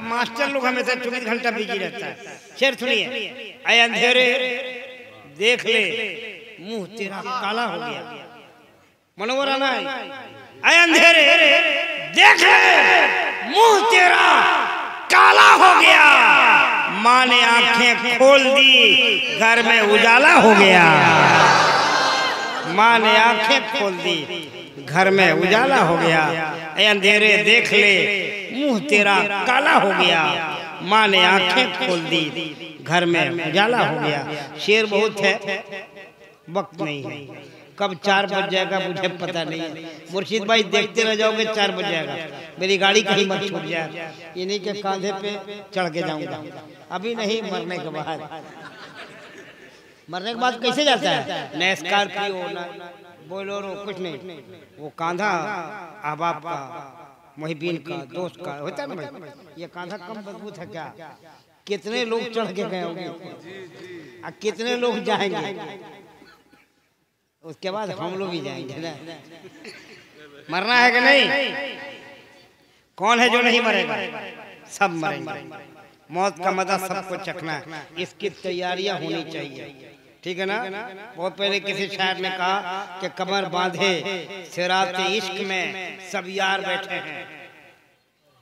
Master लोग हमेशा 24 घंटा बिजी रहता है। शेर सुनिए, ऐ अंधेरे देख ले मुंह तेरा काला हो गया। मनोवर आना है, ऐ अंधेरे देख ले मुंह तेरा काला हो गया। माँ ने आंखें खोल दी, घर में उजाला हो गया। माँ ने आंखें खोल दी, घर में उजाला हो गया। ऐ अंधेरे देख ले मुंह तेरा काला हो गया। माँ ने आंखें खोल दी, घर में उजाला हो गया। शेर बहुत है, वक्त नहीं है, कब 4 बज जाएगा मुझे पता नहीं है। मुर्शिद भाई देखते रह जाओगे, 4 बज जाएगा। मेरी गाड़ी कहीं मत छूट जाए, इन्हीं के कांधे पे चढ़ के जाऊंगा। अभी नहीं, मरने के बाद। मरने के बाद कैसे जाता है? न स्कॉर्पियो न बोलेरो, कुछ नहीं। वो कांधा अहबाब का, मुहिबीन का, दोस्त का होता है ना भाई। ये कांधा कम मजबूत है क्या? कितने लोग चढ़ के गए होंगे, कितने लोग जाएंगे, उसके बाद हम लोग भी जाएंगे ना। मरना है कि नहीं? कौन है जो नहीं मरेगा? सब मरेंगे। मौत का मजा सबको चखना है, इसकी तैयारियां होनी चाहिए, ठीक है ना। बहुत पहले किसी शायर ने कहा कि कमर बांधे सिराते इश्क में सब यार बैठे हैं।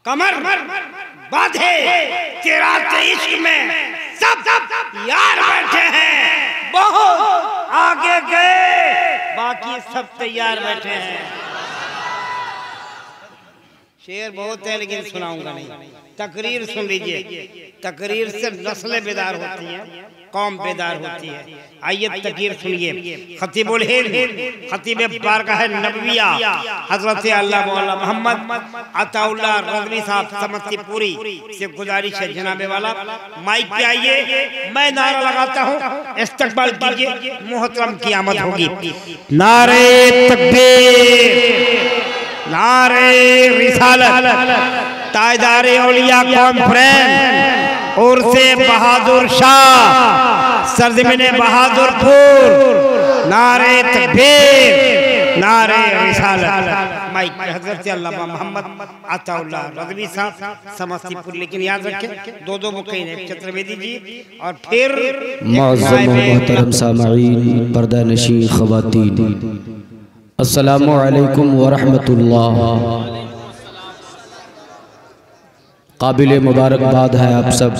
कमर बांधे सिराते इश्क में सब यार बैठे हैं। बहुत आगे गए, बाकी सब तैयार बैठे हैं। शेर बहुत है लेकिन सुनाऊंगा नहीं। तकरीर सुन लीजिए, तकरीर से नस्लें बेदार होती हैं, कौम बेदार होती है। आइए तकरीर सुनिए। खतीबुल हिंद खतीब बारगाह नबविया हजरत अल्लाह मौला मोहम्मद अताउल्लाह रज़वी साहब समस्तीपुरी से गुजारिश है, जनाबे वाला माइक पे आइए, मैं नारा लगाता हूँ, इस्तकबाल कीजिए, मोहतरम की आमद होगी। नारे तकबीर, नारे रिसालत, ताजदारे औलिया कॉन्फ्रेंस और से बहादुर शाह सरजमीने बहादुरपुर। नारे तकबीर, नारे रिसालत। माइक पे हजरत अल्लामा मोहम्मद अताउल्लाह रज़वी साहब समस्तीपुर। लेकिन याद रखें, 2 बुके हैं, चतुर्वेदी जी और फिर मुअज़्ज़म मोहतरम सामईन, पर्दा नशीन ख़वातीन, अस्सलामु अलैकुम व रहमतुल्लाह। काबिल मुबारकबाद है आप सब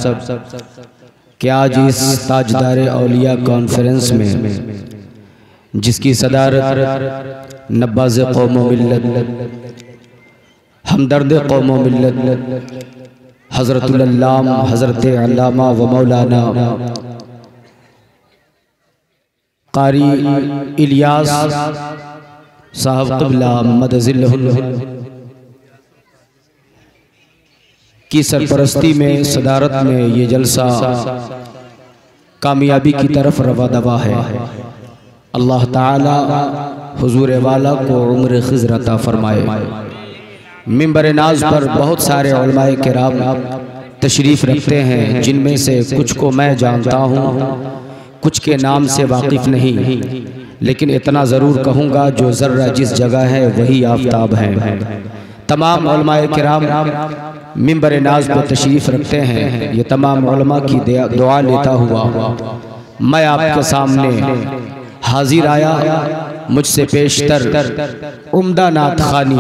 कि आज इस ताजदारे औलिया कॉन्फ्रेंस में जिसकी सदारत नब्बाज़ कौम व मिल्लत, हमदर्द कौम व मिल्लत हज़रतुल अल्लामा हज़रत अल्लामा व मौलाना कारी इलियास साहब क़िबला मदज़िल्लहुल की सरपरस्ती में, सदारत में ये जलसा कामयाबी की तरफ रवा दवा है। अल्लाह ताला हुजूर वाला को उम्र खिज़र अता फरमाए। मिंबर नाज पर बहुत सारे उलमाए किराम तशरीफ़ रखते हैं, जिनमें से कुछ को मैं जानता हूँ, कुछ के नाम से वाकिफ़ नहीं, लेकिन इतना ज़रूर कहूँगा, जो ज़र्रा जिस जगह है वही आफताब है। तमाम उलमाए किराम मिंबर नाज पर तशरीफ़ रखते हैं। ये तमाम उलमा की दुआ लेता हुआ मैं आपके सामने हाजिर आया। मुझसे पेशतर उम्दा नात खानी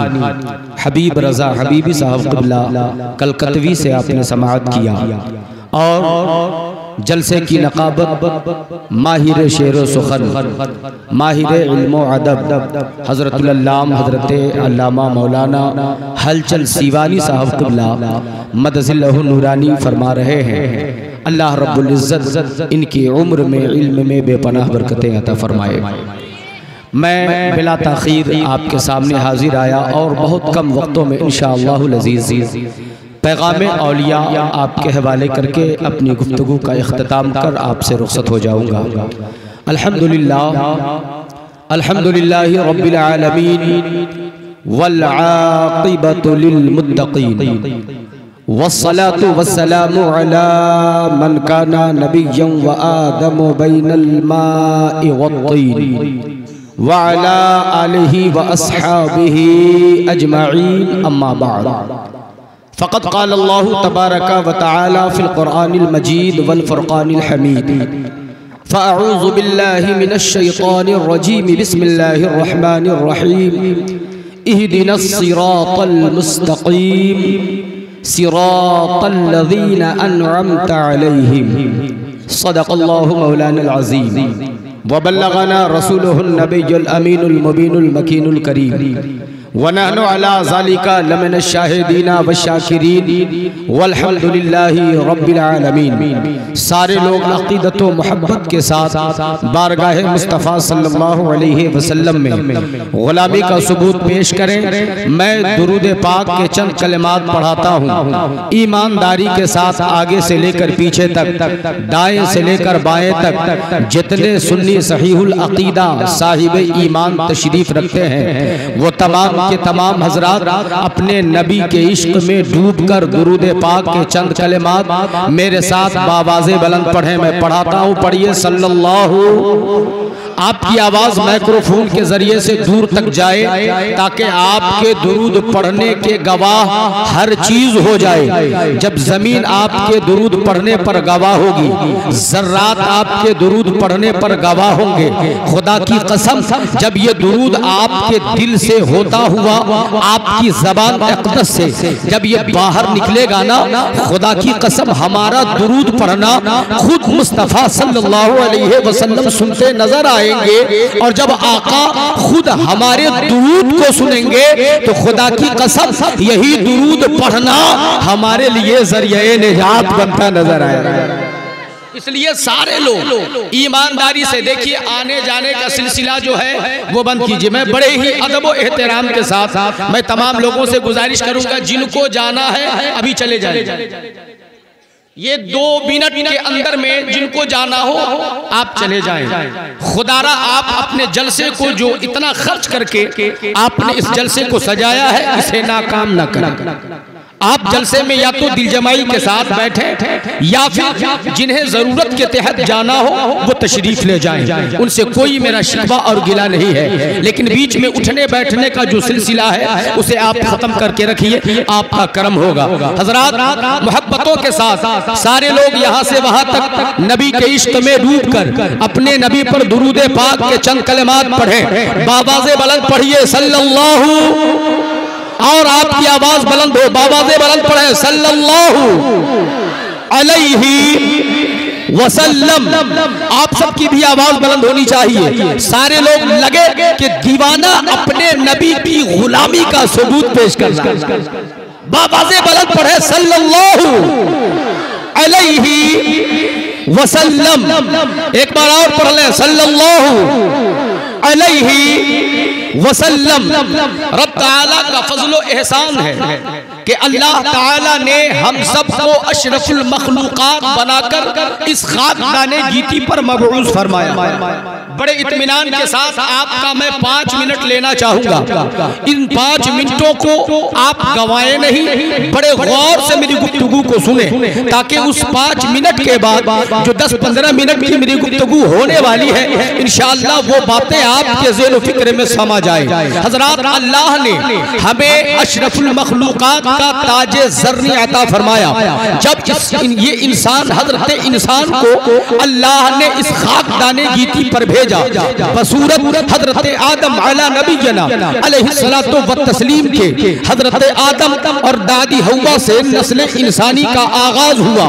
हबीब रज़ा हबीबी साहब क़िबला कलकतवी से आपने समाअत किया, और जलसे की नकाबत माहिर शेर व सुखन, माहिर इल्म व अदब हज़रतुल अल्लामा हज़रत अल्लामा मौलाना हलचल सीवानी साहब क़िबला मदज़िल्लहु नूरानी फरमा रहे हैं। अल्लाह रब्बुल इज़्ज़त इनकी उम्र में, इल्म में बेपनाह बरकतें अता फरमाए। मैं बिला ताख़ीर आपके सामने हाजिर आया और बहुत कम वक्तों में इंशाअल्लाहुल अज़ीज़ पैगाम औलिया आपके हवाले करके अपनी गुफ्तगू का इख्तिताम कर आपसे रुखसत हो जाऊँगा। अल्हम्दुलिल्लाह, अल्हम्दुलिल्लाहि रब्बिल आलमीन वल आक़िबतु लिल मुत्तक़ीन वस्सलातु वस्सलामु अला मन काना नबिय्यन व आदमु बैनल माइ वत्तीन व अला आलिहि व अस्हाबिहि अजमईन, अम्मा बाद। फ़क़द क़ाल अल्लाहु तबारक व तआला फ़िल क़ुरआनिल मजीद वल फ़ुरक़ानिल हमीद फ़अऊज़ु बिल्लाहि मिनश शैतानिर रजीम बिस्मिल्लाहिर रहमानिर रहीम इहदिनस सिरातल मुस्तक़ीम सिरातल लज़ीना अनअमता अलैहिम सदक़ल्लाहु मौलाना अज़ीम व बल्लगना रसूलुहुन नबियुल अमीनुल मुबीनुल मकीनुल करीम व नहनु अला ज़ालिका लमिन शाहिदीना व शाकिरीन वल्हम्दुलिल्लाहि रब्बिल आलमीन। सारे लोग अक़ीदत व मोहब्बत के साथ बारगाह मुस्तफ़ा सल्लल्लाहु अलैहि वसल्लम में ग़ुलामी का सबूत पेश करें। मैं दुरूद पाक के चंद कलिमात पढ़ाता हूँ। ईमानदारी के साथ आगे से लेकर पीछे तक, दाएं से लेकर बाएं तक जितने सुन्नी सहीहुल अक़ीदा साहिब ईमान तशरीफ़ रखते हैं वो तमाम के तमाम हजरात अपने नबी के इश्क में डूबकर दुरूद पाक के चंद कलिमात मेरे साथ बावाज़े बुलंद पढ़े। मैं पढ़ाता हूँ, पढ़िए सल्लल्लाहु। आपकी आवाज़ माइक्रोफोन के जरिए से दूर तक जाए ताकि आपके दुरूद पढ़ने के गवाह हर चीज हो जाए। जब जमीन आपके दुरूद पढ़ने पर गवाह होगी, जर्रात आपके दुरूद पढ़ने पर गवाह होंगे। खुदा की कसम, जब ये दुरूद आपके दिल से होता हुआ आपकी ज़बान अक़दस से जब ये बाहर निकलेगा ना, खुदा की कसम हमारा दुरूद पढ़ना खुद मुस्तफ़ा सल्लल्लाहु अलैहि वसल्लम सुनते नजर आएंगे। और जब आका खुद हमारे दुरूद को सुनेंगे तो खुदा की कसम यही दुरूद पढ़ना हमारे लिए ज़रिए निजात बनता नजर आएगा। इसलिए सारे लोग ईमानदारी से देखिए, आने जाने का सिलसिला जो है वो बंद कीजिए। मैं बड़े ही अदब और एहतराम के साथ मैं तमाम लोगों से गुजारिश करूंगा, जिनको जाना है अभी चले जाए। ये 2 मिनट के अंदर में जिनको जाना हो आप चले जाएं। खुदारा आप अपने जलसे को जो इतना खर्च करके आपने इस जलसे को सजाया है, इसे नाकाम न करें। आप जलसे में या तो दिलजमाई के साथ बैठे या फिर जिन्हें जरूरत के तहत जाना हो वो तशरीफ ले जाएं। उनसे कोई मेरा शिकवा और गिला नहीं है, लेकिन बीच में उठने बैठने का जो सिलसिला है उसे आप खत्म करके रखिए, आपका करम होगा। हजरात, मोहब्बतों के साथ सारे लोग यहाँ से वहां तक नबी के इश्क में डूब कर अपने नबी पर दुरूद पाक के चंद कलिमात पढ़े। बावाज़े बुलंद पढ़िए सल्लल्लाहु, और आपकी आवाज बुलंद हो, बावाज़े बुलंद पढ़े सल्लल्लाहु अलैहि वसल्लम। आप सबकी भी आवाज बुलंद होनी चाहिए। सारे लोग लगे कि दीवाना अपने नबी की गुलामी का सबूत पेश कर रहा है। बावाज़े बुलंद पढ़े सल्लल्लाहु अलैहि वसल्लम। एक बार और पढ़ लें सल्लल्लाहु अलैहि वसल्लम। रब ताला का फजलो एहसान है कि अल्लाह ताला ने हम सबको अशरफुल मखलूकात बनाकर इस खाकदाने गीती पर मबऊस फरमाया। बड़े इत्मीनान के साथ आपका मैं 5 मिनट लेना चाहूंगा। इन 5 मिनटों को आप गंवाए नहीं, बड़े गौर से मेरी गुफ्तगू को सुने, ताकि उस 5 मिनट के बाद जो 10-15 मिनट की मेरी गुफ्तगू होने वाली है, इंशाअल्लाह वो बातें आपके ज़हन फिक्र में समा जाए। हजरात, अल्लाह ने हमें अशरफुल मखलूकात का ताजे ज़र्नी अता फरमाया। जब ये इंसान, हजरत इंसान को अल्लाह ने इस खाकदाने गीती पर भेजा, बसूरत हजरत आदम अला नबीना अलैहिस्सलातु व तस्लीम के, हजरत आदम और दादी हव्वा से नस्ल इंसानी का आगाज हुआ।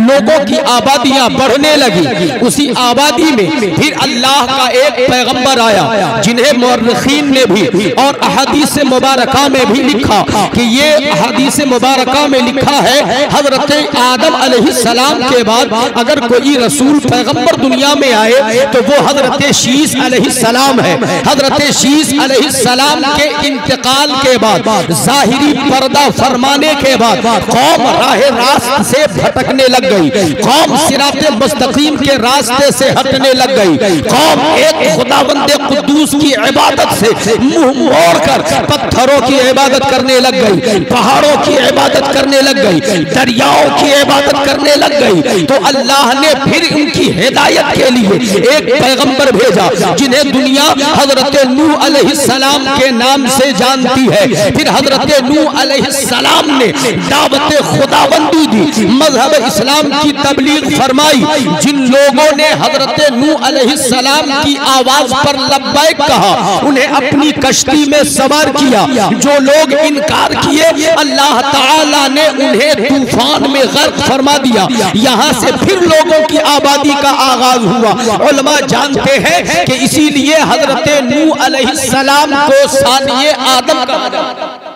लोगों की आबादियां बढ़ने लगी। उसी आबादी में फिर अल्लाह का एक पैगंबर आया, जिन्हें मुअर्रिखीन ने भी और अहादीस मुबारका में भी लिखा कि ये अहादीस मुबारका में लिखा है हजरत आदम अलैहिस्सलाम के बाद अगर कोई रसूल पैगंबर दुनिया में आए तो वो हजरत शीस अलैहिस्सलाम है। हजरत शीस अलैहिस्सलाम के इंतकाल के बाद, जाहिरी पर्दा फरमाने के बाद कौम राह रास्त से भटकने लग गई। कौम सिराते मुस्तकीम के रास्ते से हटने लग गई। कौम एक खुदावंदे कुद्दूस की इबादत से मुंह मोड़कर पत्थरों की इबादत करने लग गई, पहाड़ों की इबादत करने लग गई, दरियाओं की इबादत करने लग गई। तो अल्लाह ने फिर उनकी हिदायत के लिए एक पैगंबर पैगंबर भेजा जिन्हें दुनिया हजरत नूह अलैहिस्सलाम के नाम से जानती है। फिर हजरत नूह अलैहिस्सलाम ने दावत खुदाबंदी दी, मजहब इस्लाम की तबलीग फरमाई। जिन लोगों ने हजरत नूह अलैहिस्सलाम की आवाज पर लब्बैक कहा उन्हें अपनी कश्ती में सवार किया। जो लोग इनकार किए अल्लाह ताला ने उन्हें तूफान में गर्क फरमा दिया। यहाँ से फिर लोगों की आबादी का आगाज हुआ। उलमा जानते हैं कि इसीलिए हजरत नूह अलैहिस्सलाम को सानिए आदम कहा जाता है।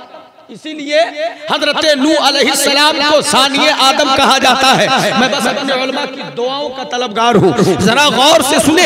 इसीलिए हजरत नूह अलैहिस्सलाम को सानिए आदम कहा जाता है। मैं बस अपने उलमा की दुआओं का तलबगार हूँ, जरा गौर से सुने।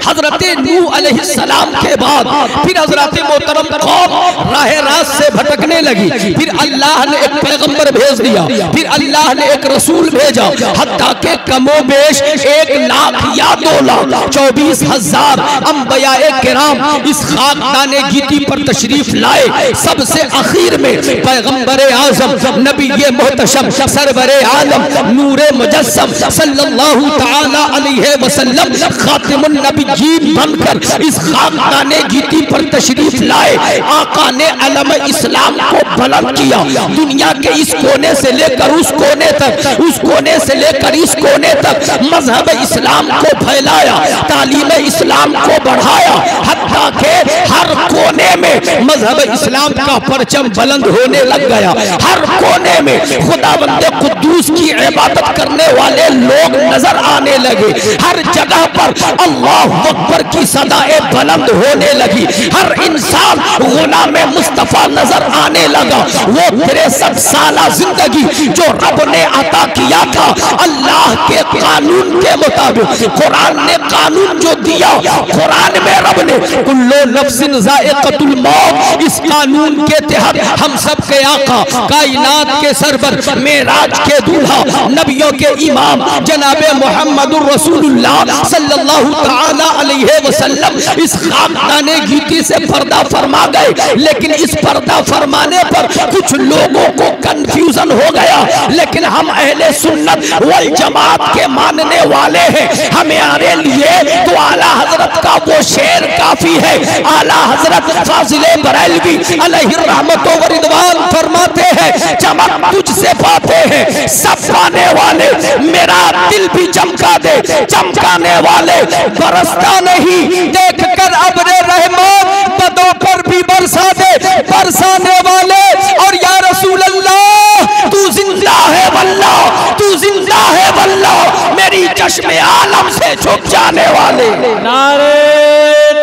हजरत नूह अलैहिस्सलाम के बाद फिर हजरत मोहतरम कौम राह रास्त से भटकने लगी। फिर अल्लाह ने एक पैगंबर भेज दिया, फिर अल्लाह ने एक रसूल भेजा। हत्ता के कमोबेश 1 लाख या 2 लाख 24,000 अंबियाए किराम इस खाकदाने गीती पर तशरीफ लाए। सबसे आखिर में पैगंबर आजम नबी मोहतशम सरवरे आलम नूरे मुजस्सम सल्लल्लाहु तआला अलैहि वसल्लम खातिमुन नबिय्यीन बनकर इस खाकदाने गीती पर तशरीफ लाए। आका ने अलम इस्लाम को बुलंद किया। दुनिया के इस कोने से लेकर उस कोने तक, उस कोने से लेकर इस कोने तक मजहब इस्लाम को फैलाया, तालीम इस्लाम को बढ़ाया। हत्ता के हर कोने में मजहब इस्लाम का परचम बुलंद होने लग गया। हर कोने में खुदावंद कुद्दूस की इबादत करने वाले लोग नजर आने लगे। हर जगह पर अल्लाह अकबर की सदाएं बुलंद होने लगी। हर इंसान गुलाम मुस्तफा नजर आने लगा। वो 63 साला जिंदगी जो रब ने अता किया था अल्लाह के कानून के मुताबिक, कुरान ने कानून जो दिया, कुरान में रब ने कुल्लु नफ्सिन ज़ाइक़तुल मौत, इस कानून के तहत हम सब के आका, कायनात के सरवर, मेराज के दूल्हा, नबियों के इमाम जनाबे मुहम्मदुर रसूलुल्लाह सल्लल्लाहु तआला अलैहि वसल्लम इस खाकदाने गीती से पर्दा फरमा गए। लेकिन इस पर्दा फरमाने पर कुछ लोगों को कंफ्यूजन हो गया। लेकिन हम अहले सुन्नत वल जमात के मानने वाले हैं। हमारे लिए तो आला हजरत का वो शेर काफी है। आला हजरत फाजिले बरेलवी अलैहि रहमत व रिदवान फरमाते हैं, चमक तुझसे पाते हैं सब पाने वाले, मेरा दिल भी चमका दे, चमकाने वाले बरसता नहीं, देख कर अब्रे रहमत बदों पर भी बरसा दे, बरसाने वाले। और या रसूल अल्लाह तू जिंदा है वल्लाह, तू जिंदा है वल्लाह, मेरी चश्मे आलम से छुप जाने वाले। नारे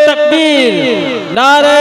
तकबीर, नारे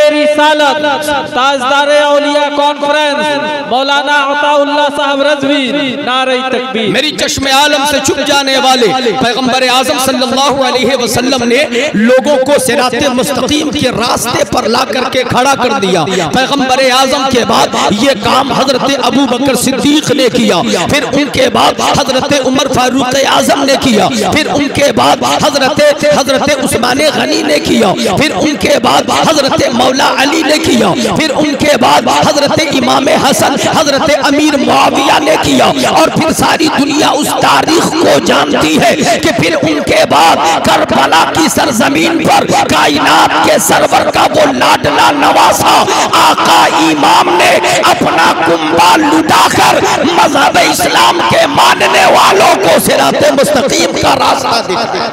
रिसालत, ताजदारे औलिया कॉन्फ्रेंस मौलाना अताउल्लाह साहब रज़वी, नारे तकबीर। मेरी चश्मे आलम से छुप जाने वाले पैगंबर आजम सल्लल्लाहु अलैहि वसल्लम ने लोगों को सिराते मुस्तकीम के रास्ते पर ला करके खड़ा कर दिया। पैगंबर आजम के बाद ये काम हजरत अबू बकर सिद्दीक ने किया, फिर उनके बाद हजरत उमर फारूक आजम ने किया, फिर उनके बाद हजरत उस्मान गनी ने किया, फिर उनके बाद हजरत मौला अली ने किया, फिर उनके बाद हजरत इमाम हसन हजरत अमीर मुआविया ने किया। और फिर सारी दुनिया उस तारीख को जानती है कि फिर उनके बाद करबला की सरजमीन पर कायनात के सरवर का वो लाडला नवासा आका इमाम ने अपना कुंभा लुटाकर मजहब इस्लाम के मानने वालों को सिराते मुस्तकीम का रास्ता दिखाया,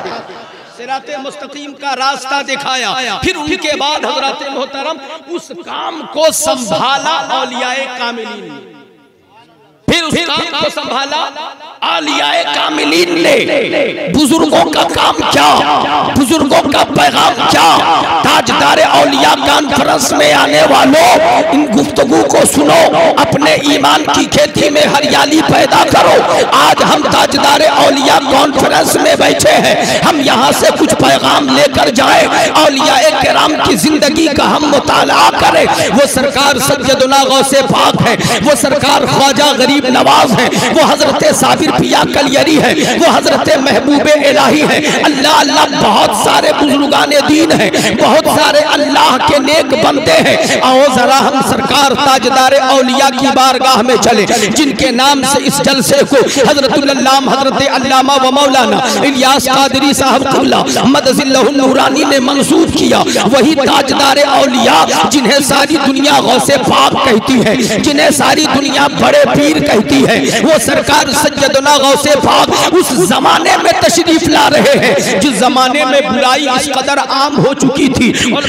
सिराते मुस्तकीम का रास्ता दिखाया। फिर उनके बाद हजरत मोहतरम उस काम को संभाला औलियाए कामिलीन ने, फिर उस काम को संभाला आलियाए कामिलीन ने। बुजुर्गों का काम क्या, बुजुर्गों का पैगाम क्या। ताजदारे औलिया कॉन्फ्रेंस में आने वालों, इन गुफ्तगू को सुनो, अपने ईमान की खेती में हरियाली पैदा करो। आज हम ताजदारे औलिया कॉन्फ्रेंस में बैठे हैं, हम यहाँ से कुछ पैगाम लेकर जाए, औलियाए किराम की जिंदगी का हम मुताला करें। वो सरकार सज्जदुना गौसे पाक है, वो सरकार ख्वाजा गरीब नवाज है, वो हजरत साबिर पिया कलियरी है, वो हजरत महबूब इलाही है। अल्लाह अल्लाह बहुत सारे बुजुर्गाने दीन है, बहुत सारे अल्लाह के नेक बंदे हैं। आओ जरा हम सरकार ताजदार औलिया की बारगाह में चले, जिनके नाम से इस जलसे को हजरतुल अल्लाम हजरत अल्लामा व मौलाना इलियास कादरी साहब क़िबला मदजिल्लहुन नूरानी ने मंसूब किया। वही ताजदार औलिया जिन्हें सारी दुनिया गौसे पाक कहती है, जिन्हें सारी दुनिया बड़े पीर कहती है, वो सरकार सैयदना गौसे पाक उस जमाने में तशरीफ ला रहे हैं जिस जमाने में बुराई इस कदर आम हो चुकी थी। और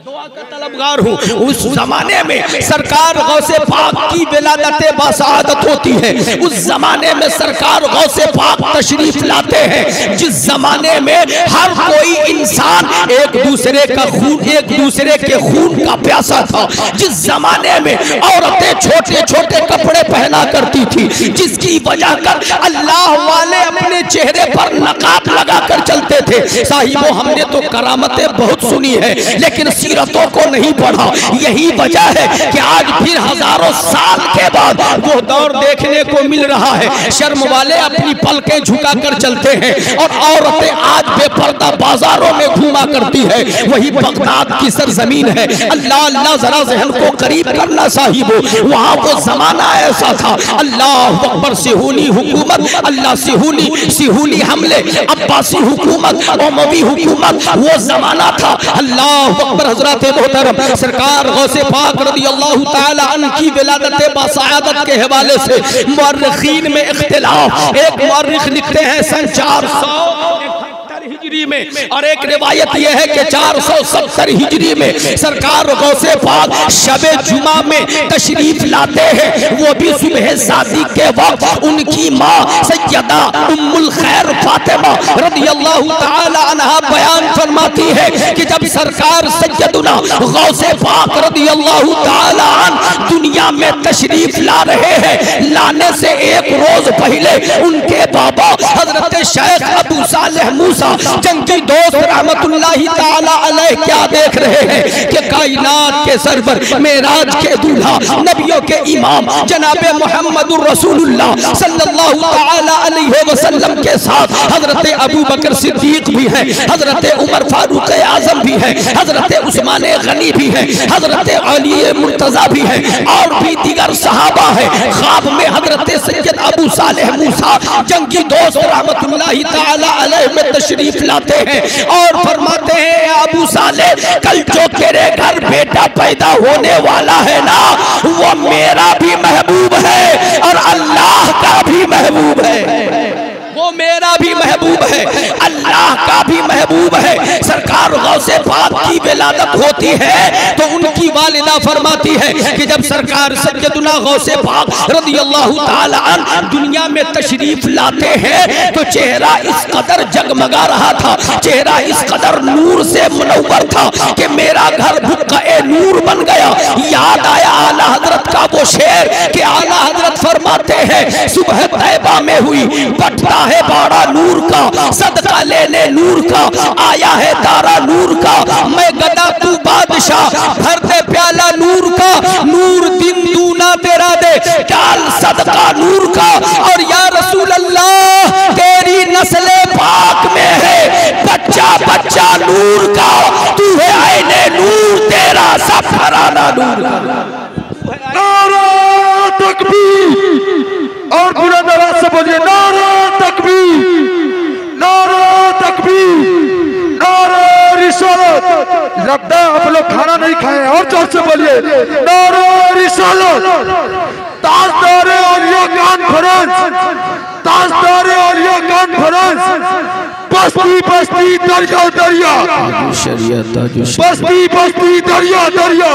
दुआ का तलबगार हूँ, उस जमाने में सरकार गौसे पाक की विलादत बासादत होती है। उस जमाने में सरकार गौसे पाक तशरीफ लाते हैं जिस जमाने में हर कोई इंसान एक दूसरे का खून, एक दूसरे के खून का प्यासा था। जिस जमाने में औरतें छोटे छोटे कपड़े पहना करती थी, जिसकी वजह कर अल्लाह वाले अपने चेहरे पर नकाब लगा कर चलते थे। साहिबो हमने तो करामतें बहुत सुनी है, लेकिन सीरतों को नहीं पढ़ा। यही वजह है कि आज फिर हजारों साल के बाद वो दौर देखने को मिल रहा है। शर्म वाले अपनी पलकें झुका कर चलते हैं और औरतें आज बेपर्दा बाजारों में घूमा करती है। वही बगदाद की सरजमीन है। अल्लाह अल्लाह जरा ज़हन को करीब करना साहिबो, वहाँ वो जमाना ऐसा था। अल्लाह अकबर, सिहूनी हुकूमत, अल्लाह सिहूनी हमले, अब्बासी हुकूमत, उमवी हुकूमत, वो जमाना था। अल्लाह अकबर। हजरत मोहतरम सरकार गौसे पाक रज़ियल्लाहु ताला अन्हु की विलादत बासादत के हवाले से मुअर्रिखीन में इख्तिलाफ। एक मुअर्रिख लिखते हैं सन 470 हिजरी में, और एक रिवायत यह है कि 470 हिजरी में सरकार गौसे पाक शबे जुमा में तशरीफ लाते हैं। वो भी सुबह शादी के वक्त उनकी माँ सैयदा उम्मुल खैर फातिमा रज़ियल्लाहु ताला अन्हा बयान फरमाती है कि जब सरकार सैयदना गौसे पाक रज़ियल्लाहु ताला अन्हु दुनिया में तशरीफ ला रहे हैं, लाने से एक रोज पहले उनके बाबा हजरत शेख अबू सालेह मूसा जंगी दोस्त रहमतुल्लाहि ताला अलैह क्या देख रहे हैं कि कायनात के सरवर, मेराज के दूल्हा, नबियों के इमाम जनाबे मुहम्मदुर रसूलुल्लाह सल्लल्लाहु ताला अलैहि वसल्लम के साथ हजरत अबू बकर सिद्दीक भी है, हजरत उमर फारूक आजम भी है, हजरत उस्मान गनी भी है, हजरत अली मुर्तजा भी है, और भी दीगर सहाबा है। ख्वाब में हजरत सैयद अबू सालेह मूसा जंगी दोस्त रहमतुल्लाहि ताला अलैह में तशरीफ लाते हैं और फरमाते हैं अबू सालेह, कल जो तेरे घर बेटा पैदा होने वाला है ना, वो मेरा भी महबूब है और अल्लाह का भी महबूब है। वो मेरा भी महबूब है, अल्लाह का भी महबूब है। सरकार गौसे पाक की विलादत होती है तो उनकी वालिदा फरमाती है कि जब सरकार सैयदना गौसे पाक रज़ियल्लाहु ताला अन्हु दुनिया में तशरीफ लाते हैं तो चेहरा इस कदर जगमगा रहा था, चेहरा इस कदर नूर से मुनव्वर था कि मेरा घर बुक़्क़ा-ए नूर बन गया। याद आया आला हजरत का वो शेर कि आला हजरत फरमाते हैं सुबह तैबा में हुई, बटता है बाड़ा नूर का, सदका लेने नूर का, आया है तारा नूर का, मैं गदा तू बादशाह, भर दे प्याला नूर का, नूर दिन दूना तेरा दे, डाल सदका नूर का। और या रसूल अल्लाह तेरी नस्ले पाक में है बच्चा बच्चा नूर का, तू है आईने नूर, तेरा सफराना नूर का। नारा तकबीर और बुलंद आवाज से बोलिए नारा तकबीर, नारा तकबीर, नारा रिसालत। लगता है आप लोग खाना नहीं खाए, और जोर से बोलिए नारा रिसालत। ताजदारे औलिया कॉन्फ्रेंस, ताजदारे औलिया कॉन्फ्रेंस, बस्ती बस्ती दरिया दरिया, बस्ती बस्ती दरिया दरिया,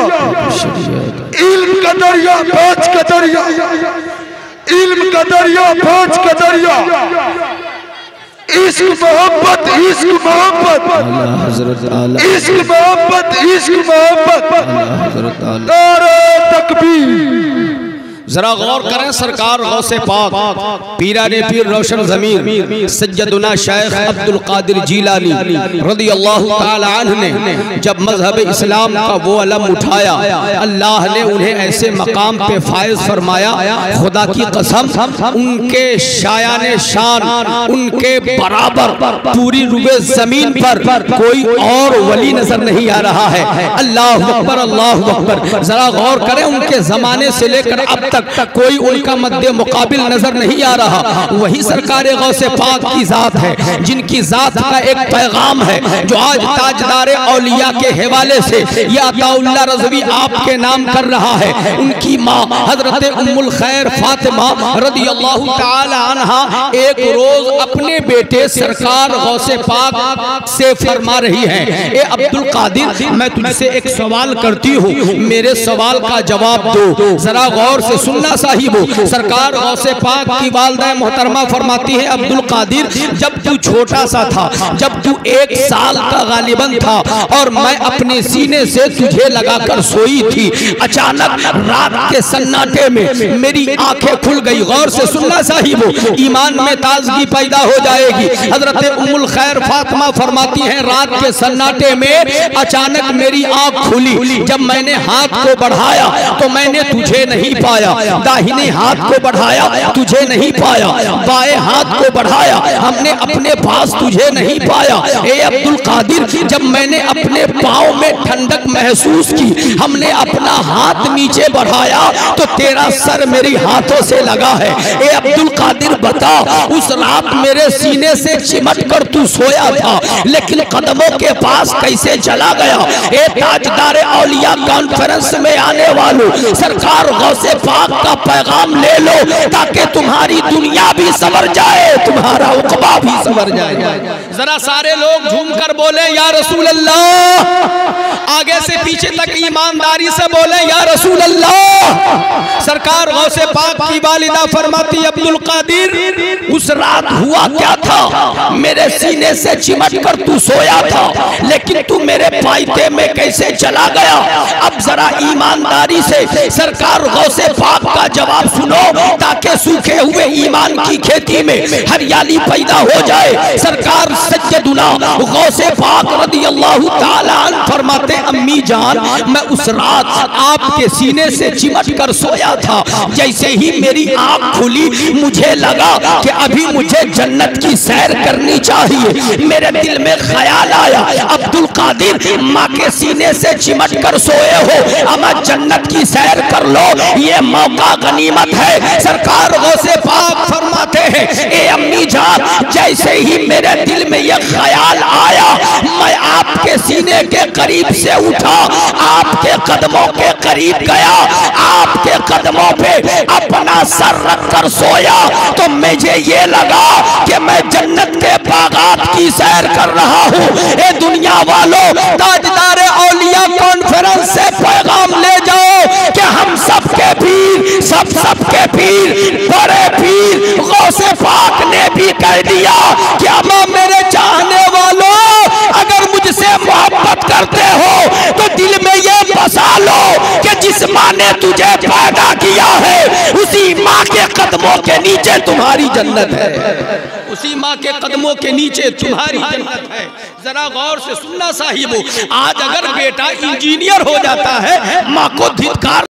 इल्म का दरिया फौज का दरिया, इल्म का दरिया फौज का दरिया, इश्क मोहब्बत, इश्क मोहब्बत, इश्क मोहब्बत, इश्क मोहब्बत। नारे तकबीर, जरा गौर करें, सरकार गौसे पाक पीराने पीर रोशन ज़मीर सज्जदुना शेख अब्दुल कादिर जीलानी रज़ियल्लाहु ताला अन्हु ने जब मजहब इस्लाम का वो अलम उठाया, अल्लाह ने उन्हें ऐसे मकाम पे फायज फरमाया, खुदा की कसम उनके शायाने शान, उनके बराबर पूरी रुए जमीन पर कोई और वली नजर नहीं आ रहा है। अल्लाह अकबर, अल्लाह अकबर। जरा गौर करें, उनके जमाने से लेकर अब तक कोई उनका मद्दे मुकाबिल नजर नहीं आ रहा। वही सरकार गौसे पाक की जात है, जिनकी जात का एक पैगाम है जो आज ताजदार औलिया के हवाले से या अताउल्लाह रज़वी आपके नाम कर रहा है। उनकी माँ हजरत उम्मुल खैर फातिमा रज़ियल्लाहु ताला अन्हा एक रोज अपने बेटे सरकार गौसे पाक से फरमा रही हैं, ए अब्दुल कादिर, मैं तुझसे एक सवाल करती हूँ, मेरे सवाल का जवाब दो। जरा गौर से सुनना साहिबो। सरकार गौसे पाक की वालिदा मोहतरमा फरमाती है, अब्दुल कादिर, जब तू छोटा सा था, जब तू 1 साल का गालिबन था और मैं अपने सीने से तुझे लगाकर सोई थी, अचानक रात के सन्नाटे में मेरी आंखें खुल गई। गौर से सुनना साहिबो, ईमान में ताजगी पैदा हो जाएगी। हजरत उम्मुल खैर फातिमा फरमाती हैं, रात के सन्नाटे में अचानक मेरी आंख खुली, जब मैंने हाथ को बढ़ाया तो मैंने तुझे नहीं पाया, दाहिने हाथ को बढ़ाया तुझे नहीं पाया, बाएं हाथ को बढ़ाया हमने अपने पास तुझे नहीं पाया। ए अब्दुल कादिर, जब मैंने अपने पाँव में ठंडक महसूस की, हमने अपना हाथ नीचे बढ़ाया तो तेरा सर मेरी हाथों से लगा है। ए अब्दुल कादिर, बता, उस रात मेरे सीने से चिमट कर तू सोया था, लेकिन कदमों के पास कैसे चला गया? ए ताजदार औलिया कॉन्फ्रेंस में आने वालों, सरकार गौसे पाक का पैगाम ले लो ताकि तुम्हारी दुनिया भी संवर जाए, तुम्हारा उक़बा भी संवर जाए। जरा सारे लोग झूम कर बोले या रसूल अल्लाह, आगे से पीछे तक ईमानदारी से बोले या रसूल अल्लाह। सरकार गौसे पाक की वालिदा फरमाती, अब्दुल कादिर, उस रात हुआ क्या था, मेरे सीने से चिमट कर तू सोया था, लेकिन तू मेरे पायते में कैसे चला गया? अब जरा ईमानदारी से सरकार गौसे पाक का जवाब सुनो ताकि सूखे हुए ईमान की खेती में हरियाली पैदा हो जाए। सरकार सज्जदुना गौसे पाक रज़ियल्लाहु ताला अन्हु फरमाते, अम्मी जान, मैं उस रात आपके सीने से चिमट कर सोया था, जैसे ही मेरी आंख खुली मुझे लगा कि अभी मुझे जन्नत की सैर करनी चाहिए। मेरे दिल में ख्याल आया, अब्दुल कादिर, माँ के सीने से चिमट कर सोए हो, अब जन्नत की सैर कर लो, ये मौका गनीमत है। सरकार गौसे पाक फरमाते हैं, ए अम्मी जान, जैसे ही मेरे दिल में ये ख्याल आया, मैं आपके सीने के करीब से उठा, आपके कदमों के करीब गया, आपके कदमों पे अपना सर रख कर सोया तो मुझे ये लगा कि मैं जन्नत के बागात की सैर कर रहा हूँ। ए दुनिया वालों, ताजदार औलिया कॉन्फ्रेंस से पैगाम ले जाओ कि हम सबके पीर, सबके पीर, बड़े पीर गौसे पाक ने भी कह दिया कि अम्मा, मेरे चाहने वालों, अगर मुझसे मोहब्बत करते हो तो दिल में ये बसा लो कि जिस माँ ने तुझे पैदा किया है उसी माँ के कदमों के नीचे तुम्हारी जन्नत है, उसी माँ के कदमों के नीचे तुम्हारी जन्नत है। जरा गौर से सुनना साहिबो, आज अगर बेटा इंजीनियर हो जाता है, माँ को धिक्कार